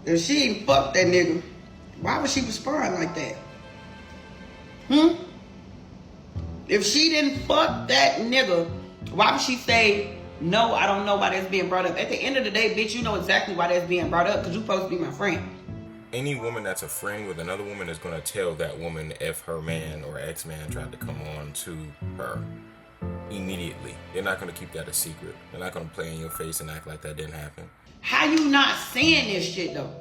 If she ain't fucked that nigga, why would she respond like that? If she didn't fuck that nigga, why would she say, no, I don't know why that's being brought up? At the end of the day, bitch, you know exactly why that's being brought up, because you supposed to be my friend. Any woman that's a friend with another woman is going to tell that woman if her man or ex-man tried to come on to her immediately. They're not going to keep that a secret. They're not going to play in your face and act like that didn't happen. How you not saying this shit, though?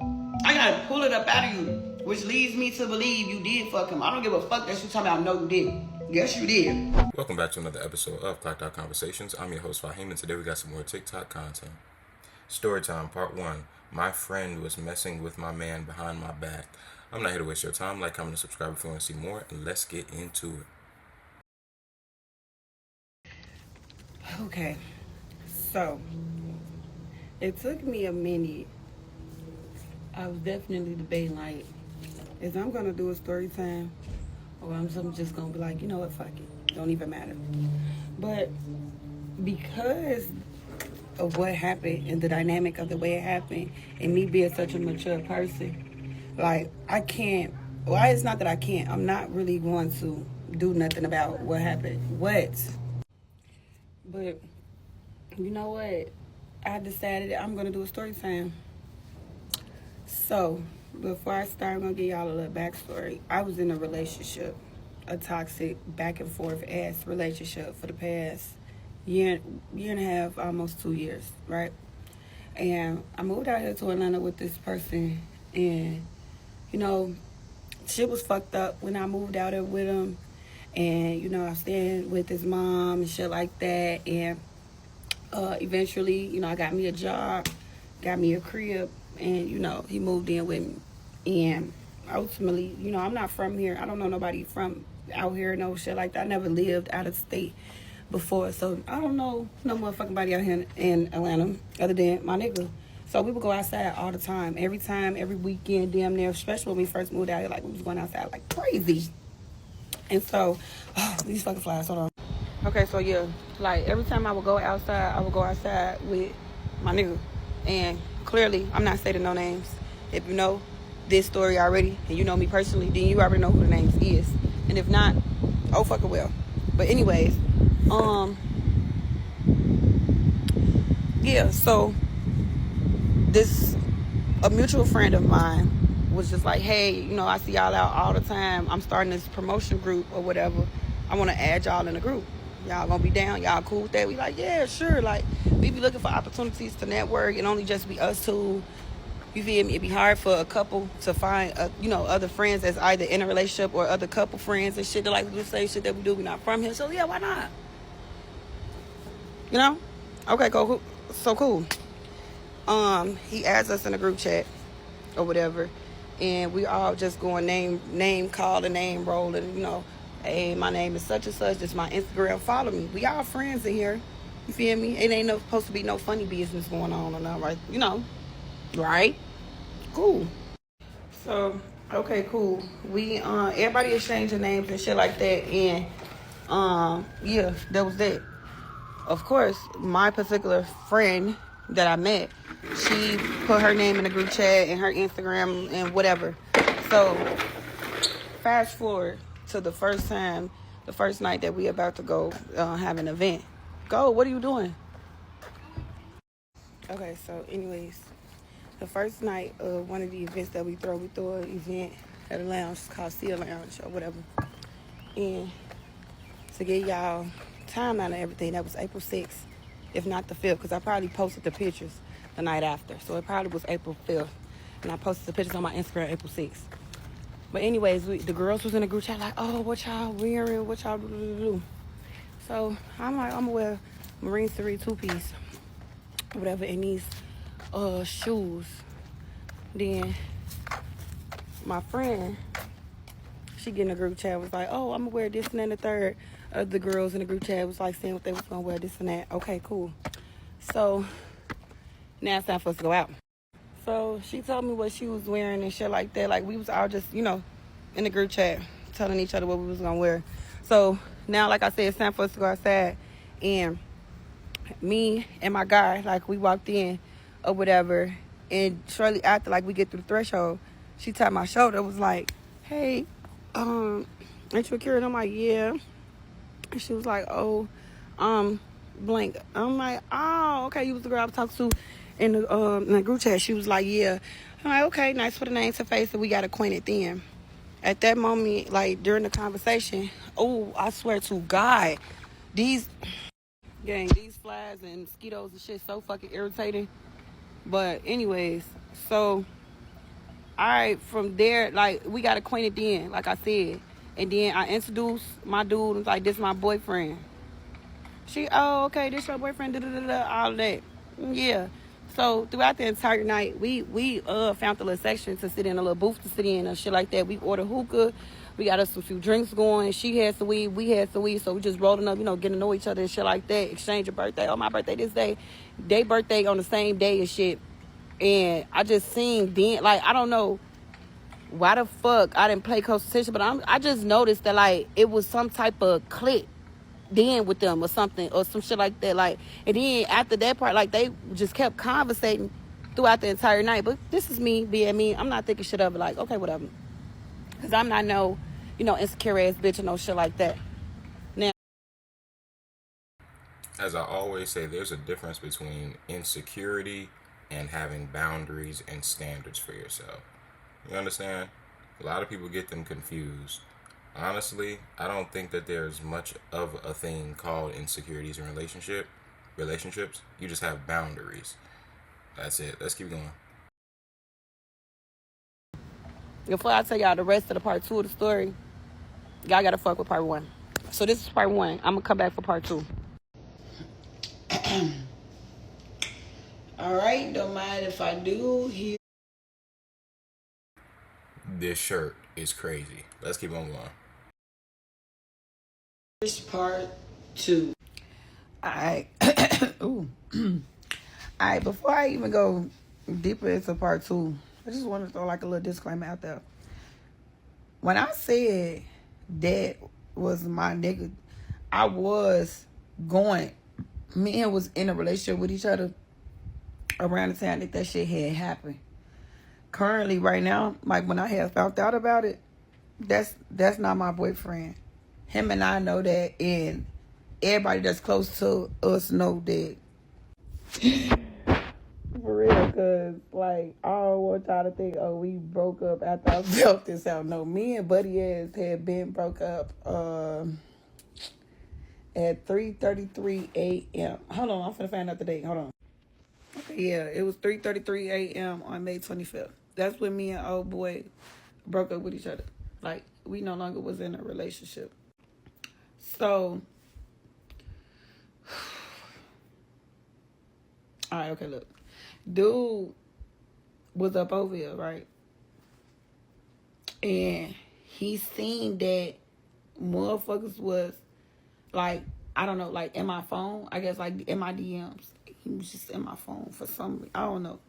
I gotta pull it up out of you, which leads me to believe you did fuck him. I don't give a fuck that you talking about no you did. Yes, you did. Welcome back to another episode of Clocked Out Conversations. I'm your host, Fahim, and today we got some more TikTok content. Storytime, part 1. My friend was messing with my man behind my back. I'm not here to waste your time. Like, comment, and subscribe if you want to see more, and let's get into it. Okay, so it took me a minute. I was definitely debating, like, is I'm gonna do a story time, or I'm just gonna be like, you know what, fuck it, don't even matter. But because of what happened and the dynamic of the way it happened, and me being such a mature person, like, I can't. Well, it's not that I can't. I'm not really going to do nothing about what happened. But you know what? I decided that I'm gonna do a story time. So, before I start, I'm going to give y'all a little backstory. I was in a relationship, a toxic back and forth ass relationship for the past year and a half, almost 2 years, right? And I moved out here to Atlanta with this person, and, you know, shit was fucked up when I moved out here with him. And, you know, I stayed with his mom and shit like that. And eventually, you know, I got me a job, got me a crib. And, you know, he moved in with me. And ultimately, you know, I'm not from here. I don't know nobody from out here, no shit like that. I never lived out of state before. So I don't know no motherfucking body out here in Atlanta other than my nigga. So we would go outside all the time. Every time, every weekend, damn near. Especially when we first moved out here, like, we was going outside like crazy. And so, these fucking flies, hold on. Okay, so yeah, like, every time I would go outside with my nigga. And clearly, I'm not stating no names. If you know this story already, and you know me personally, then you already know who the names is. And if not, oh fucking well. But anyways, yeah, so a mutual friend of mine was just like, hey, you know, I see y'all out all the time. I'm starting this promotion group or whatever. I want to add y'all in the group. Y'all gonna be down? Y'all cool with that? We like, yeah, sure. Like, we be looking for opportunities to network and only just be us two. You feel me? It'd be hard for a couple to find, you know, other friends that's either in a relationship or other couple friends and shit that like to do the same shit that we do. We not from here, so yeah, why not? You know? Okay, cool. So cool. He adds us in a group chat or whatever, and we all just going name call and name roll, and you know, hey, my name is such and such. This is my Instagram. Follow me. We all friends in here. You feel me? It ain't supposed to be no funny business going on or nothing, right? You know, right? Cool. So, okay, cool. We everybody exchanging names and shit like that, and yeah, that was that. Of course, my particular friend that I met, she put her name in the group chat and her Instagram and whatever. So, fast forward to the first night that we about to go have an event. Go, what are you doing? Okay, so anyways, the first night of one of the events that we throw an event at a lounge called Sea Lounge or whatever. And to get y'all timeline and everything, that was April 6th, if not the 5th, because I probably posted the pictures the night after. So it probably was April 5th. And I posted the pictures on my Instagram April 6th. But anyways, the girls was in the group chat like, oh, what y'all wearing? What y'all do? So I'm like, I'm gonna wear Marine 3 two-piece, whatever, and these shoes. Then my friend, she get in the group chat, was like, oh, I'm gonna wear this and then the third. The girls in the group chat was like saying what they was gonna wear, this and that. Okay, cool. So now it's time for us to go out. So she told me what she was wearing and shit like that. Like, we was all just, you know, in the group chat telling each other what we was gonna wear. So now, like I said, it's time for us to go outside. And me and my guy, like, we walked in or whatever, And shortly after, like, we get through the threshold, she tapped my shoulder, was like, hey, ain't you a curate? I'm like, yeah. And she was like, oh, blank. I'm like, oh, okay, you was the girl I was talking to in the group chat. She was like, yeah. I'm like, okay, nice for the name to face, and we got acquainted then. At that moment, like, during the conversation, oh, I swear to God, these flies and mosquitoes and shit so fucking irritating. But anyways, so from there, like, we got acquainted then, like I said. And then I introduced my dude, and like, this my boyfriend. She, oh, okay, this your boyfriend, all that. Yeah. So throughout the entire night, we found a little section to sit in, a little booth to sit in and shit like that. We ordered hookah. We got us a few drinks going. She had some weed, we had some weed. So we just rolling up, getting to know each other and shit like that. Exchange a birthday. Oh, my birthday this day. They birthday on the same day and shit. And I just seen then, like, I don't know why the fuck I didn't play close attention, but I just noticed that, like, it was some type of click then with them or something or some shit like that. Like, and then after that part, like, they just kept conversating throughout the entire night. But this is me being me. I'm not thinking shit of it, like, okay, whatever. Because I'm not no, insecure ass bitch or no shit like that. Now, As I always say, there's a difference between insecurity and having boundaries and standards for yourself. You understand? A lot of people get them confused. Honestly, I don't think that there's much of a thing called insecurities in relationships. You just have boundaries. That's it. Let's keep going. before I tell y'all the rest of the part 2 of the story, y'all gotta fuck with part 1. So this is part 1. I'm gonna come back for part 2. All right, don't mind if I do here. This shirt is crazy. Let's keep on going. This part 2. Alright. Ooh. Alright, before I even go deeper into part 2, I just want to throw like a little disclaimer out there. When I said that was my nigga, I was going, me and was in a relationship with each other around the time that shit had happened. Currently, right now, like, when I had found out about it, that's not my boyfriend. Him and I know that, and everybody that's close to us know that. For real, because, like, I don't want y'all to think, oh, we broke up after I felt this out. No, me and Buddy ass had been broke up at 3:33 a.m. Hold on, I'm finna find out the date. Hold on. Okay, yeah, it was 3:33 a.m. on May 25th. That's when me and old boy broke up with each other. Like, we no longer was in a relationship. So, all right, okay, look. Dude was up over here, right? And he seen that motherfuckers was, like, I don't know, like, in my phone. I guess, like, in my DMs. He was just in my phone for some reason. I don't know.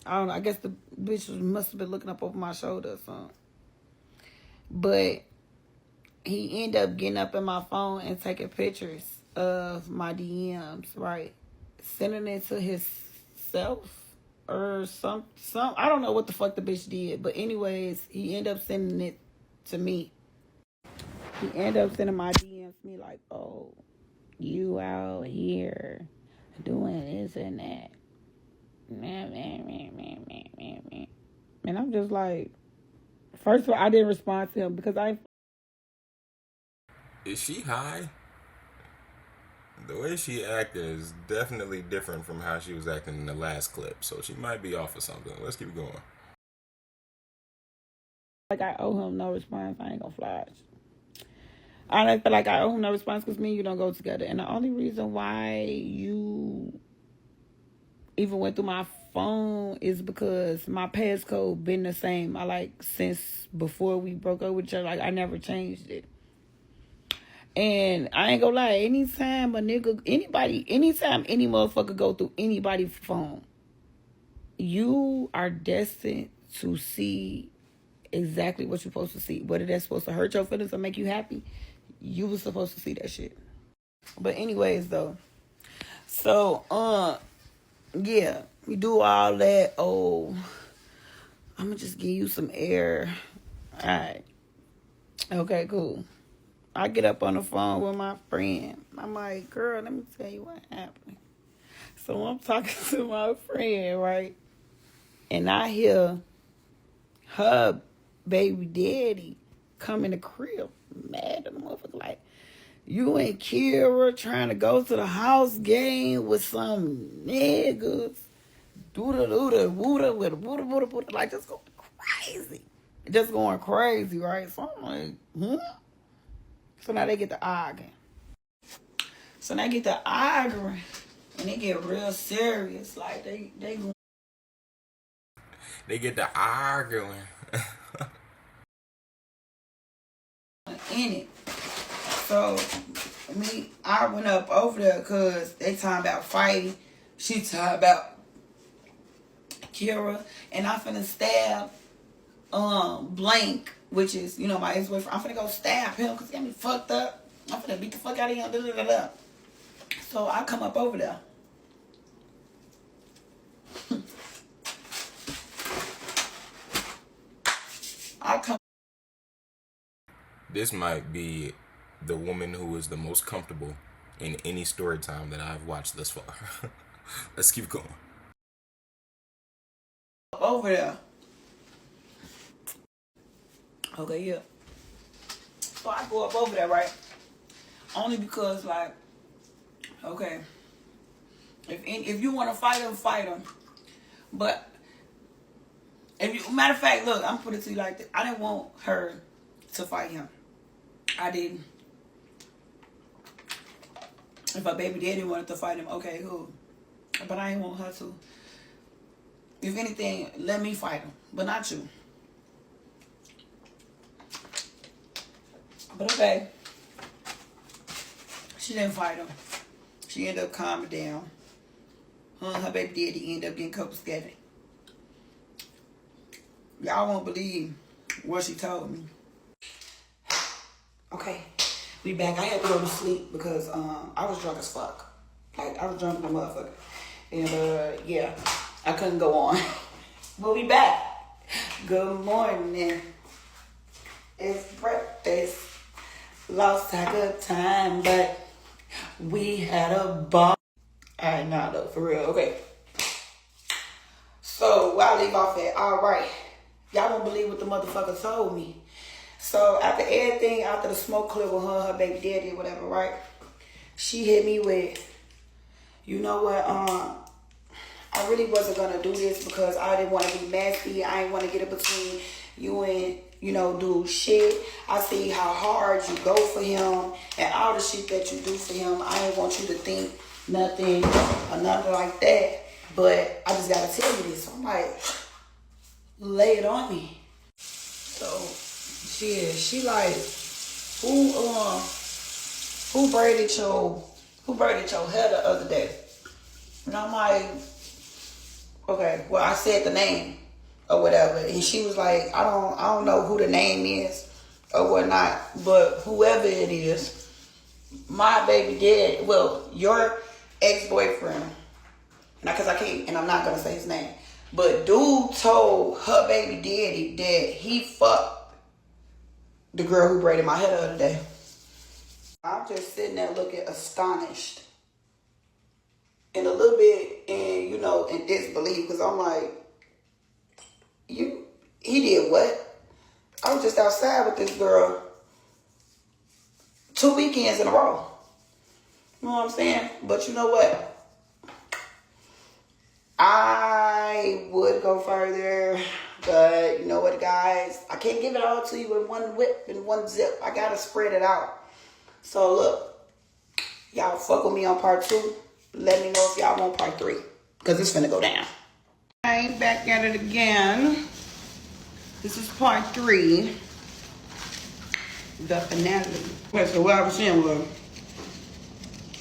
I guess the bitch must have been looking up over my shoulder or something. But he ended up getting up in my phone and taking pictures of my DMs, right? Sending it to himself or some I don't know what the fuck the bitch did. But anyways, he ended up sending it to me. He ended up sending my DMs to me like, oh, you out here doing this and that. And I'm just like, first of all, I didn't respond to him because Is she high? The way she acted is definitely different from how she was acting in the last clip, so she might be off or something. Let's keep going. like I owe him no response. I ain't gonna flash. I don't feel like I owe him no response because me and you don't go together. And the only reason why you even went through my phone is because my passcode been the same. I like since before we broke up with each other. Like, I never changed it. And I ain't gonna lie, anytime any motherfucker go through anybody's phone, you are destined to see exactly what you're supposed to see. Whether that's supposed to hurt your feelings or make you happy, you was supposed to see that shit. But anyways, though, so yeah, we do all that. Oh, I'm gonna just give you some air. All right. Okay, cool. I get up on the phone with my friend. I'm like, girl, let me tell you what happened. So I'm talking to my friend, right? And I hear her baby daddy come in the crib, mad at the motherfucker, like, you and Kira trying to go to the house game with some niggas. Doo-da-doo-da, woo-da, with a woo-da, like, just going crazy. Just going crazy, right? So I'm like, So now they get to arguing. So they get to arguing, and they get real serious. Like, they They get to arguing. in it. So I went up over there because they talking about fighting. She talking about Kira, and I finna stab Blank, which is, my ex-boyfriend. I'm finna go stab him because he got me fucked up. I'm finna beat the fuck out of him. Da, da, da, da. So I come up over there. This might be the woman who is the most comfortable in any story time that I've watched thus far. Let's keep going. Over there. Okay, yeah. So I go up over there, right? Only because, like, okay, if you want to fight him, fight him. But matter of fact, look, I'm put it to you like this. I didn't want her to fight him. I didn't. If her baby daddy wanted to fight him, okay, cool. But I didn't want her to. If anything, let me fight him, but not you. But okay, she didn't fight him. She ended up calming down. Her baby daddy ended up getting confiscated. Y'all won't believe what she told me. Okay, we back. I had to go to sleep because I was drunk as fuck. Like, I was drunk in the motherfucker. And yeah, I couldn't go on. But we back. Good morning. It's breakfast. Lost track of time, but we had a ball. Alright, nah, though, for real. Okay. So, where I leave off at, alright. Y'all won't believe what the motherfucker told me. So, after everything, after the smoke clear with her baby daddy or whatever, right? She hit me with, you know what, I really wasn't going to do this because I didn't want to be messy. I didn't want to get in between you and, do shit. I see how hard you go for him and all the shit that you do for him. I didn't want you to think nothing or nothing like that. But I just got to tell you this. So I'm like, lay it on me. So, she like, who braided your hair the other day? And I'm like, okay, well, I said the name or whatever, and she was like, I don't know who the name is or whatnot, but whoever it is, my baby dad, well, your ex-boyfriend, because I can't, and I'm not gonna say his name, but dude told her baby daddy that he fucked the girl who braided my hair the other day. I'm just sitting there looking astonished and a little bit in disbelief, because I'm like, he did what? I was just outside with this girl 2 weekends in a row. You know what I'm saying? But you know what? I would go further, but you know what, guys? I can't give it all to you in one whip, in one zip. I gotta spread it out. So look, y'all fuck with me on part 2. Let me know if y'all want part 3, because it's finna go down. I ain't back at it again. This is part 3. The finale. Okay, so what I was saying was,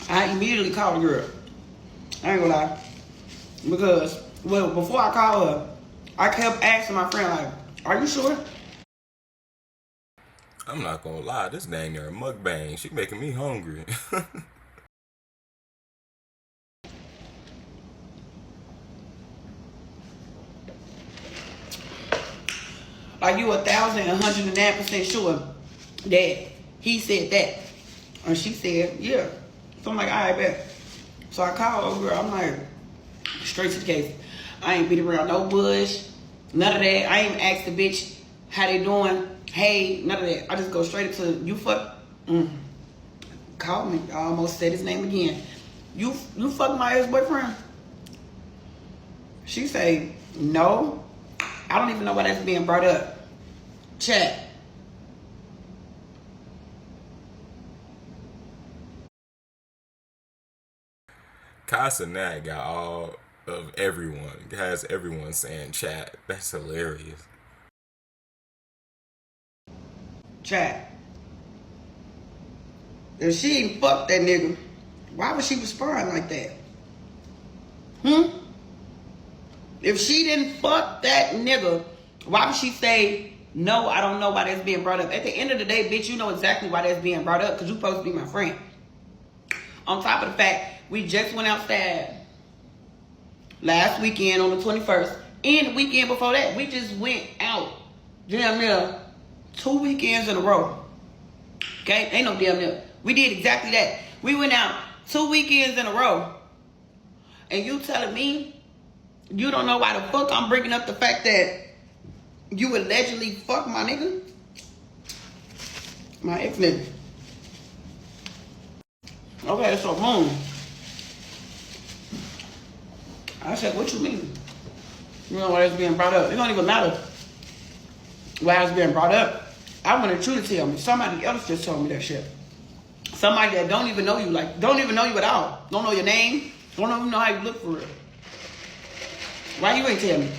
I immediately called the girl. I ain't gonna lie. Because, well, before I called her, I kept asking my friend, like, are you sure? I'm not gonna lie, this dang near a mukbang. She making me hungry. Are you 1,109% sure that he said that? And she said, yeah. So I'm like, all right, bet. So I called over. I'm like, straight to the case. I ain't beat around no bush, none of that. I ain't asked the bitch how they doing. Hey, none of that. I just go straight to you. Fuck. Call me. I almost said his name again. You fuck my ex-boyfriend? She say, no. I don't even know why that's being brought up. Chat. Casa Nat got all of everyone, has everyone saying chat. That's hilarious. Chat. If she ain't fuck that nigga, why would she respond like that? If she didn't fuck that nigga, why would she say, no, I don't know why that's being brought up? At the end of the day, bitch, you know exactly why that's being brought up because you supposed to be my friend. On top of the fact, we just went outside last weekend on the 21st. And the weekend before that, we just went out damn near 2 weekends in a row. Okay? Ain't no damn near. We did exactly that. We went out 2 weekends in a row. And you telling me you don't know why the fuck I'm bringing up the fact that you allegedly fuck my nigga? My ex-nigga. Okay, so boom. I said, what you mean? You know why it's being brought up? It don't even matter why it's being brought up. I wanted you to tell me. Somebody else just told me that shit. Somebody that don't even know you, like, don't even know you at all. Don't know your name. Don't even know how you look for real. Why you ain't tell me?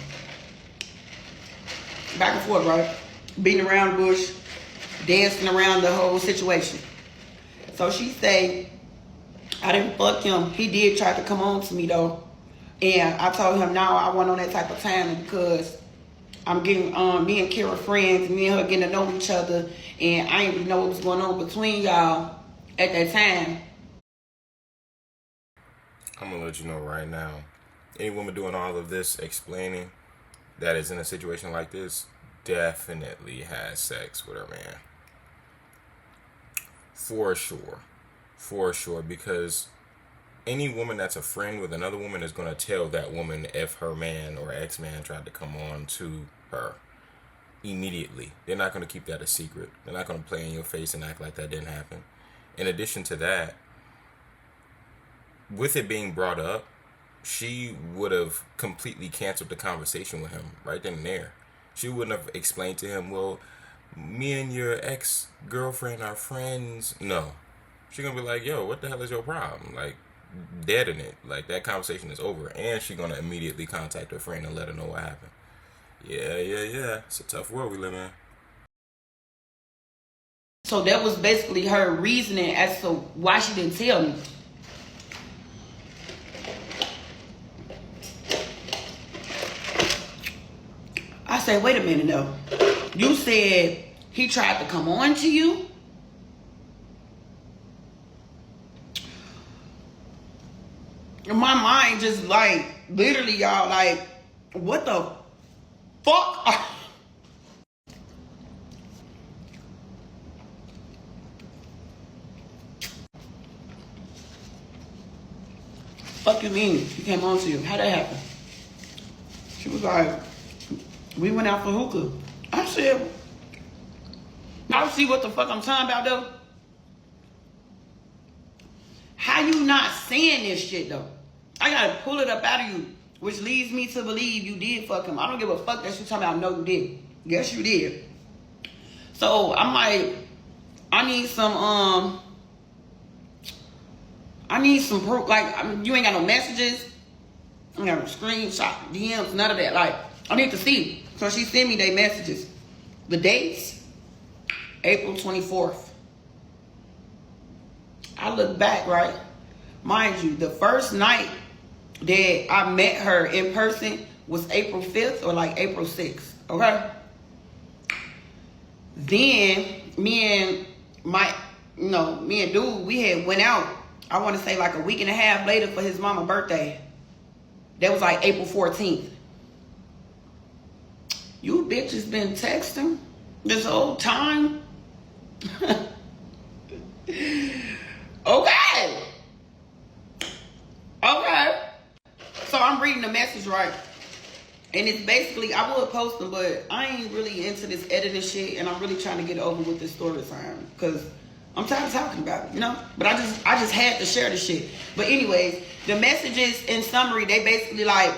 Back and forth, right? Beating around the bush, dancing around the whole situation. So she say, I didn't fuck him. He did try to come on to me though. And I told him, no, I wasn't on that type of time because I'm getting, me and Kira friends, me and her getting to know each other. And I didn't really know what was going on between y'all at that time. I'm gonna let you know right now. Any woman doing all of this explaining that is in a situation like this definitely has sex with her man. For sure. For sure. Because any woman that's a friend with another woman is going to tell that woman if her man or ex-man tried to come on to her immediately. They're not going to keep that a secret. They're not going to play in your face and act like that didn't happen. In addition to that, with it being brought up, she would have completely canceled the conversation with him right then and there. She wouldn't have explained to him, well, me and your ex-girlfriend are friends. No. She's going to be like, yo, what the hell is your problem? Like, dead in it. Like, that conversation is over. And she's going to immediately contact her friend and let her know what happened. Yeah. It's a tough world we live in. So that was basically her reasoning as to why she didn't tell me. I said, wait a minute though. You said he tried to come on to you? My mind just like, literally y'all, like, what the fuck? Fuck you mean he came on to you? How'd that happen? She was like, we went out for hookah. I said, y'all see what the fuck I'm talking about though? How you not saying this shit though? I gotta pull it up out of you, which leads me to believe you did fuck him. I don't give a fuck that you talking about no you did. Yes you did. So I'm like, I need some proof. Like, I mean, you ain't got no messages. You got no screenshot, DMs, none of that. Like, I need to see. So she sent me their messages. The dates, April 24th. I look back, right? Mind you, the first night that I met her in person was April 5th or like April 6th, okay? Then me and dude, we had went out, I want to say like a week and a half later for his mama's birthday. That was like April 14th. You bitches been texting this whole time? Okay. Okay. So I'm reading the message right. And it's basically, I would post them, but I ain't really into this editing shit, and I'm really trying to get over with this story time because I'm tired of talking about it, you know? But I just had to share the shit. But anyways, the messages in summary, they basically like,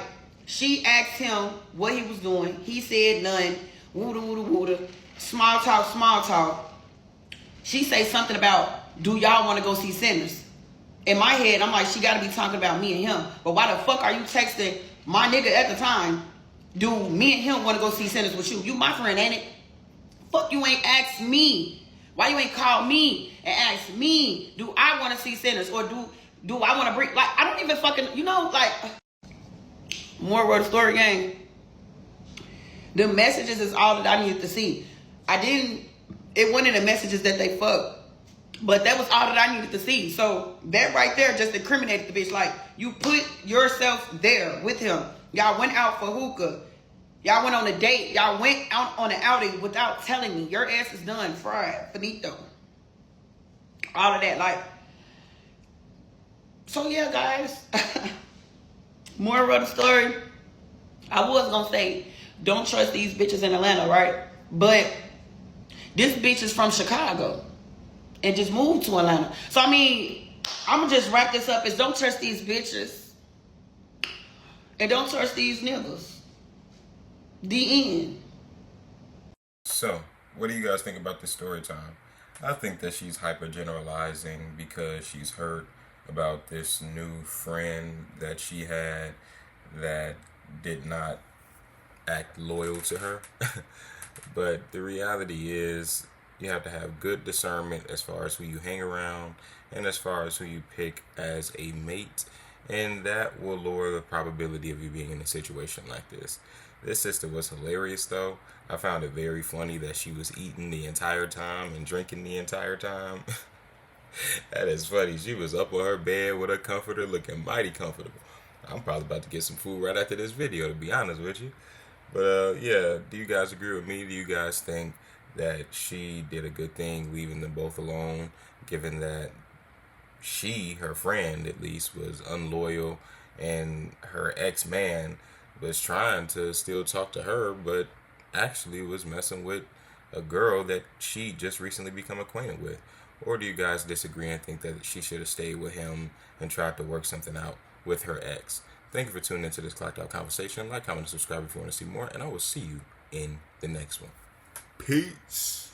she asked him what he was doing. He said none. Wooda, wooda, wooda. Small talk, small talk. She say something about, do y'all want to go see Sinners? In my head, I'm like, she got to be talking about me and him. But why the fuck are you texting my nigga at the time? Do me and him want to go see Sinners with you? You my friend, ain't it? Fuck, you ain't asked me. Why you ain't called me and asked me, do I want to see Sinners? Or do I want to bring, like, I don't even fucking, you know, like, more word story gang. The messages is all that I needed to see. It wasn't in the messages that they fucked. But that was all that I needed to see. So that right there just incriminated the bitch. Like, you put yourself there with him. Y'all went out for hookah. Y'all went on a date. Y'all went out on an outing without telling me. Your ass is done. Fried. Finito. All of that. Like, so yeah, guys. Moral of the story. I was going to say, don't trust these bitches in Atlanta, right? But this bitch is from Chicago and just moved to Atlanta. So, I mean, I'm going to just wrap this up as don't trust these bitches. And don't trust these niggas. The end. So, what do you guys think about this story time? I think that she's hyper generalizing because she's heard about this new friend that she had that did not act loyal to her. But the reality is, you have to have good discernment as far as who you hang around and as far as who you pick as a mate, and that will lower the probability of you being in a situation like this. This sister was hilarious though. I found it very funny that she was eating the entire time and drinking the entire time. That is funny. She was up on her bed with her comforter looking mighty comfortable. I'm probably about to get some food right after this video, to be honest with you. But yeah, do you guys agree with me? Do you guys think that she did a good thing leaving them both alone, given that she, her friend at least, was unloyal and her ex-man was trying to still talk to her, but actually was messing with a girl that she just recently become acquainted with? Or do you guys disagree and think that she should have stayed with him and tried to work something out with her ex? Thank you for tuning into this Clocked Out Conversation. Like, comment, and subscribe if you want to see more, and I will see you in the next one. Peace.